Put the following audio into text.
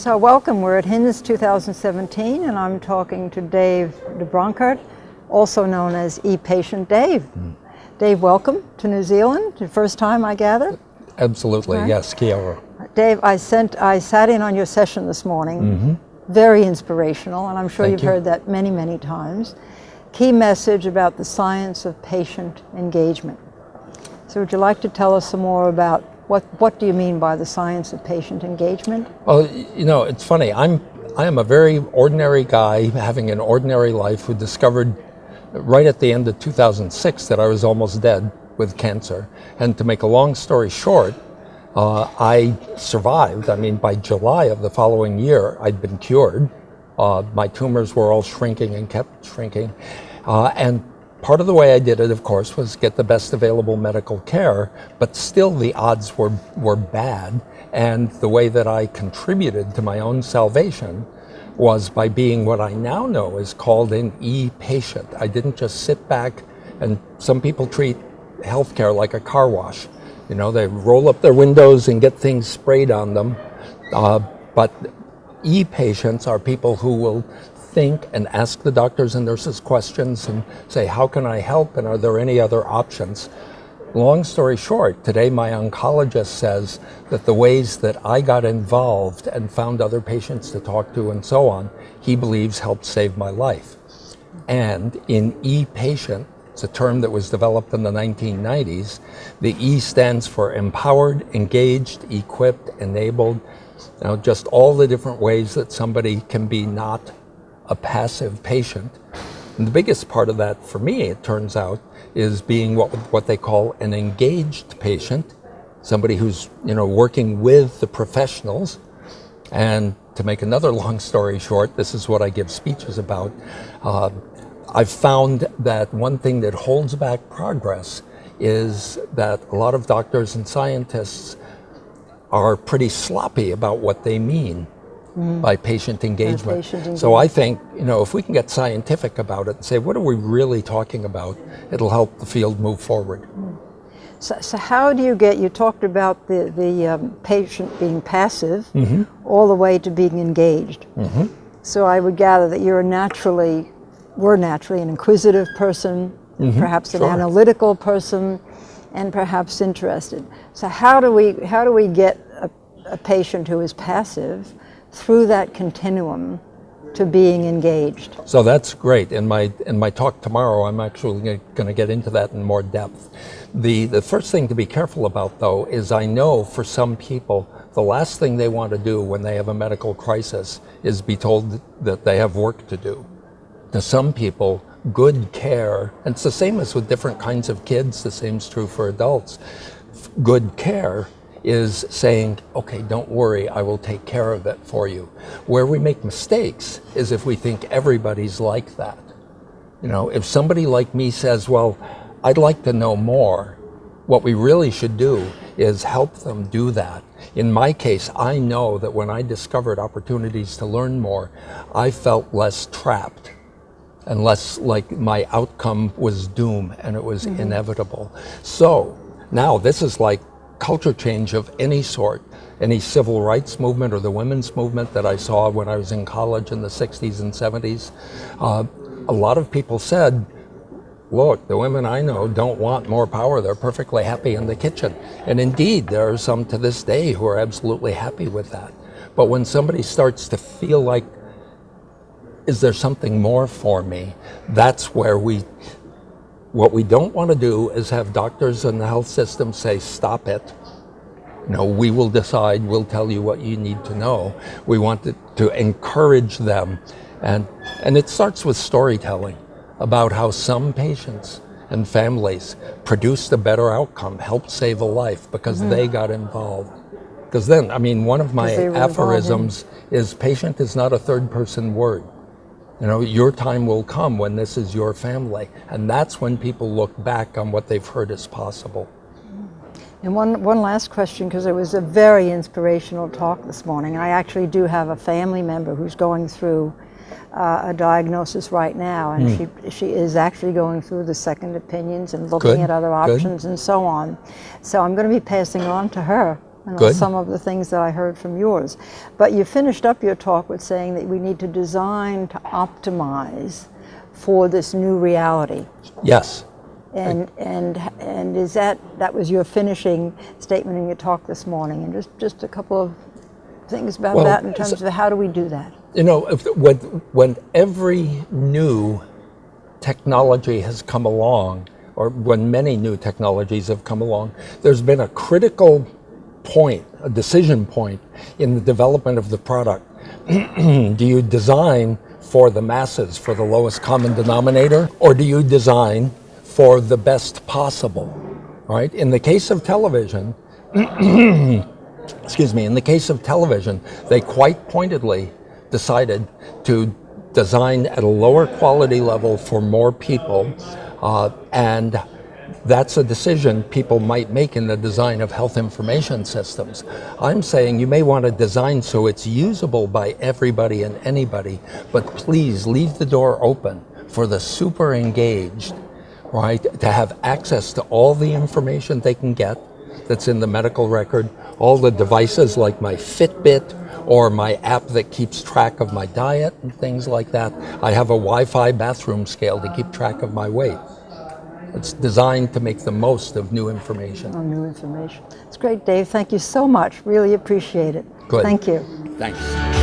So welcome, we're at HiNZ 2017 and I'm talking to Dave deBronkart, also known as ePatient Dave. Dave, welcome to New Zealand, the first time I gather? Absolutely, Right. yes, kia ora. Dave, I sat in on your session this morning, very inspirational, and I'm sure Thank you've you. heard that many, many times. Key message about the science of patient engagement. So would you like to tell us some more about what do you mean by the science of patient engagement? Well, you know, it's funny. I am a very ordinary guy having an ordinary life who discovered right at the end of 2006 that I was almost dead with cancer. And to make a long story short, I survived. I mean, by July of the following year, I'd been cured. My tumors were all shrinking and kept shrinking. And part of the way I did it, of course, was get the best available medical care, but still the odds were bad. And the way that I contributed to my own salvation was by being what I now know is called an e-patient. I didn't just sit back, and some people treat healthcare like a car wash. You know, they roll up their windows and get things sprayed on them. But e-patients are people who will think and ask the doctors and nurses questions and say, how can I help, and are there any other options? Long story short, today my oncologist says that the ways that I got involved and found other patients to talk to and so on, he believes helped save my life. And in e-patient, it's a term that was developed in the 1990s, the E stands for empowered, engaged, equipped, enabled, you know, just all the different ways that somebody can be not a passive patient. And the biggest part of that for me, it turns out, is being what they call an engaged patient, somebody who's, you know, working with the professionals. And to make another long story short, this is what I give speeches about. I've found that one thing that holds back progress is that a lot of doctors and scientists are pretty sloppy about what they mean by patient engagement. So I think, you know, if we can get scientific about it and say, what are we really talking about, it'll help the field move forward. So how do you get, you talked about the patient being passive all the way to being engaged. So I would gather that we're naturally an inquisitive person, perhaps an analytical person, and perhaps interested. So how do we get a patient who is passive through that continuum to being engaged? So that's great. In my talk tomorrow, I'm actually going to get into that in more depth. The first thing to be careful about, though, is I know for some people, the last thing they want to do when they have a medical crisis is be told that they have work to do. To some people, good care, and it's the same as with different kinds of kids, the same is true for adults. Good care is saying, okay, don't worry, I will take care of it for you. Where we make mistakes is if we think everybody's like that. You know, if somebody like me says, well, I'd like to know more, what we really should do is help them do that. In my case, I know that when I discovered opportunities to learn more, I felt less trapped and less like my outcome was doom and it was inevitable. So now this is like culture change of any sort, any civil rights movement or the women's movement that I saw when I was in college in the 60s and 70s. A lot of people said, look, the women I know don't want more power. They're perfectly happy in the kitchen. And indeed, there are some to this day who are absolutely happy with that. But when somebody starts to feel like, is there something more for me? That's where what we don't want to do is have doctors in the health system say, stop it. You know, we will decide, we'll tell you what you need to know. We want to encourage them. And it starts with storytelling about how some patients and families produced a better outcome, helped save a life because they got involved. Because then, I mean, one of my aphorisms is patient is not a third person word. You know, your time will come when this is your family. And that's when people look back on what they've heard is possible. And one last question, because it was a very inspirational talk this morning. I actually do have a family member who's going through a diagnosis right now, and she is actually going through the second opinions and looking at other options and so on. So I'm going to be passing on to her and Good. some of the things that I heard from yours. But you finished up your talk with saying that we need to design to optimize for this new reality. Yes. And is that was your finishing statement in your talk this morning? And just a couple of things about that in terms of how do we do that? You know, when every new technology has come along, or when many new technologies have come along, there's been a critical point, a decision point in the development of the product. Do you design for the masses, for the lowest common denominator, or do you design for the best possible, right? In the case of television, excuse me, in the case of television, they quite pointedly decided to design at a lower quality level for more people, and that's a decision people might make in the design of health information systems. I'm saying you may want to design so it's usable by everybody and anybody, but please leave the door open for the super engaged, right, to have access to all the information they can get that's in the medical record, all the devices like my Fitbit or my app that keeps track of my diet and things like that. I have a Wi-Fi bathroom scale to keep track of my weight. It's designed to make the most of new information. Oh, new information. It's great, Dave. Thank you so much. Really appreciate it. Good. Thank you. Thanks.